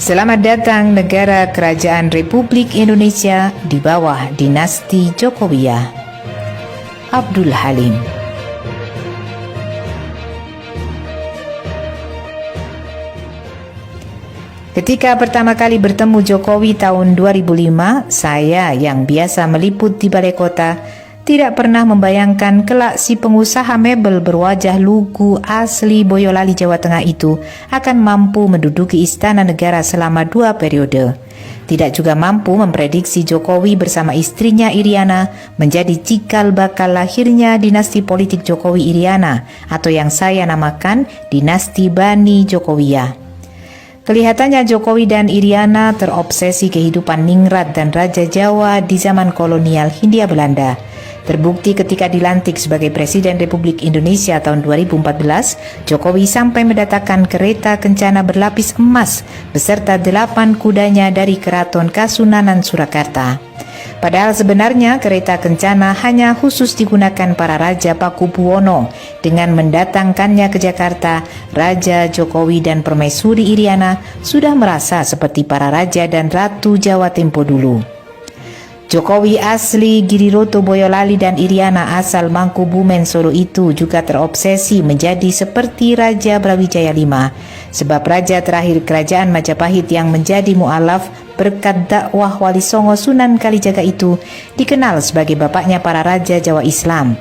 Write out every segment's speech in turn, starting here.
Selamat datang negara Kerajaan Republik Indonesia di bawah dinasti Jokowiyah. Abdul Halim. Ketika pertama kali bertemu Jokowi tahun 2005, saya yang biasa meliput di balai kota tidak pernah membayangkan kelak si pengusaha mebel berwajah lugu asli Boyolali, Jawa Tengah itu akan mampu menduduki istana negara selama 2 periode. Tidak juga mampu memprediksi Jokowi bersama istrinya Iriana menjadi cikal bakal lahirnya dinasti politik Jokowi Iriana atau yang saya namakan dinasti Bani Jokowiyah. Kelihatannya Jokowi dan Iriana terobsesi kehidupan ningrat dan Raja Jawa di zaman kolonial Hindia Belanda. Terbukti ketika dilantik sebagai Presiden Republik Indonesia tahun 2014, Jokowi sampai mendatangkan kereta kencana berlapis emas beserta 8 kudanya dari Keraton Kasunanan Surakarta. Padahal sebenarnya kereta kencana hanya khusus digunakan para Raja Pakubuwono. Dengan mendatangkannya ke Jakarta, Raja Jokowi dan Permaisuri Iriana sudah merasa seperti para Raja dan Ratu Jawa tempo dulu. Jokowi asli Giriroto Boyolali dan Iriana asal Mangkubumen Solo itu juga terobsesi menjadi seperti Raja Brawijaya V, sebab raja terakhir kerajaan Majapahit yang menjadi mu'alaf berkat dakwah Wali Songo Sunan Kalijaga itu dikenal sebagai bapaknya para raja Jawa Islam.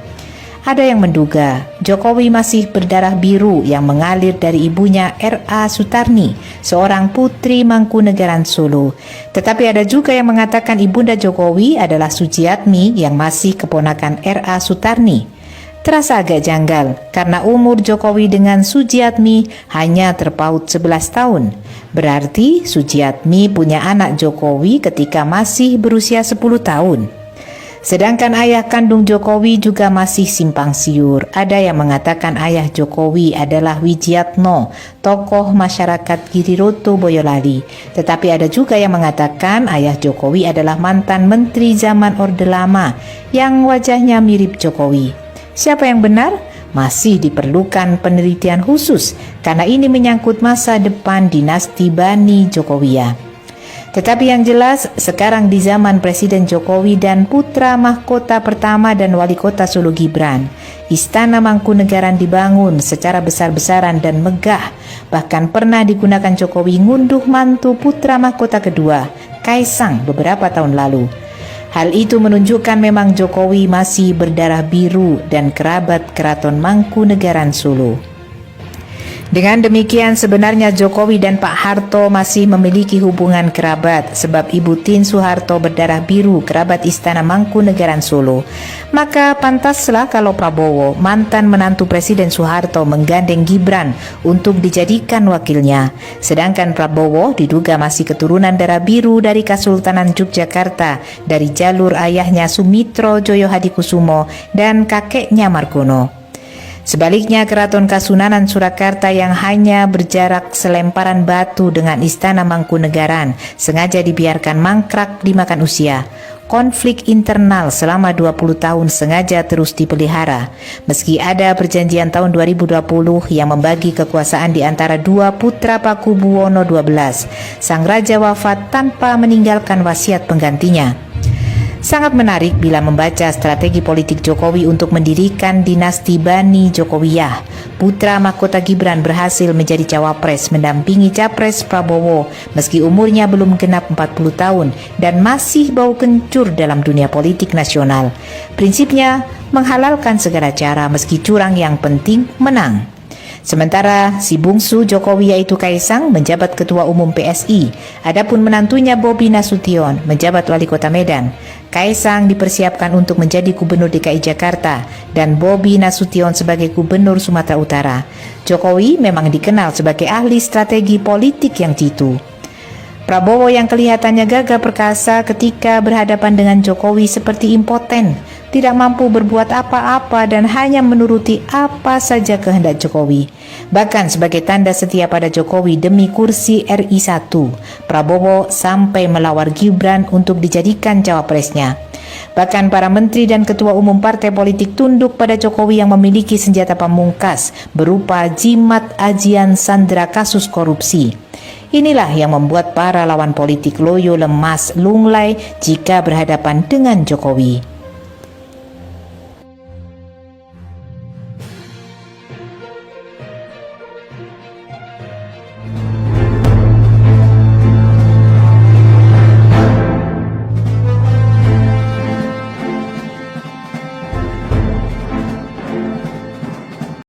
Ada yang menduga Jokowi masih berdarah biru yang mengalir dari ibunya R.A. Sutarni, seorang putri Mangkunegaran Solo. Tetapi ada juga yang mengatakan ibunda Jokowi adalah Sujiatmi yang masih keponakan R.A. Sutarni. Terasa agak janggal karena umur Jokowi dengan Sujiatmi hanya terpaut 11 tahun. Berarti Sujiatmi punya anak Jokowi ketika masih berusia 10 tahun. Sedangkan ayah kandung Jokowi juga masih simpang siur. Ada yang mengatakan ayah Jokowi adalah Wijiatno, tokoh masyarakat Giriroto Boyolali. Tetapi ada juga yang mengatakan ayah Jokowi adalah mantan menteri zaman Orde Lama yang wajahnya mirip Jokowi. Siapa yang benar? Masih diperlukan penelitian khusus karena ini menyangkut masa depan dinasti Bani Jokowiyah. Tetapi yang jelas, sekarang di zaman Presiden Jokowi dan putra mahkota pertama dan wali kota Solo Gibran, Istana Mangkunegaran dibangun secara besar-besaran dan megah. Bahkan pernah digunakan Jokowi ngunduh mantu putra mahkota kedua, Kaisang, beberapa tahun lalu. Hal itu menunjukkan memang Jokowi masih berdarah biru dan kerabat Keraton Mangkunegaran Solo. Dengan demikian sebenarnya Jokowi dan Pak Harto masih memiliki hubungan kerabat sebab Ibu Tin Soeharto berdarah biru kerabat Istana Mangkunegaran Solo. Maka pantaslah kalau Prabowo, mantan menantu Presiden Soeharto, menggandeng Gibran untuk dijadikan wakilnya. Sedangkan Prabowo diduga masih keturunan darah biru dari Kesultanan Yogyakarta dari jalur ayahnya Sumitro Joyo Hadikusumo dan kakeknya Margono. Sebaliknya Keraton Kasunanan Surakarta yang hanya berjarak selemparan batu dengan Istana Mangkunegaran sengaja dibiarkan mangkrak dimakan usia. Konflik internal selama 20 tahun sengaja terus dipelihara. Meski ada perjanjian tahun 2020 yang membagi kekuasaan di antara dua putra Pakubuwono XII, sang raja wafat tanpa meninggalkan wasiat penggantinya. Sangat menarik bila membaca strategi politik Jokowi untuk mendirikan dinasti Bani Jokowiyah. Putra mahkota Gibran berhasil menjadi cawapres mendampingi capres Prabowo meski umurnya belum genap 40 tahun dan masih bau kencur dalam dunia politik nasional. Prinsipnya menghalalkan segala cara meski curang, yang penting menang. Sementara si bungsu Jokowi yaitu Kaisang menjabat Ketua Umum PSI. Adapun menantunya Bobi Nasution menjabat Wali Kota Medan. Kaisang dipersiapkan untuk menjadi Gubernur DKI Jakarta dan Bobi Nasution sebagai Gubernur Sumatera Utara. Jokowi memang dikenal sebagai ahli strategi politik yang jitu. Prabowo yang kelihatannya gagah perkasa ketika berhadapan dengan Jokowi seperti impoten, tidak mampu berbuat apa-apa dan hanya menuruti apa saja kehendak Jokowi. Bahkan sebagai tanda setia pada Jokowi demi kursi RI 1, Prabowo sampai melawar Gibran untuk dijadikan cawapresnya. Bahkan para menteri dan ketua umum partai politik tunduk pada Jokowi yang memiliki senjata pamungkas berupa jimat ajian sandera kasus korupsi. Inilah yang membuat para lawan politik loyo lemas lunglai jika berhadapan dengan Jokowi.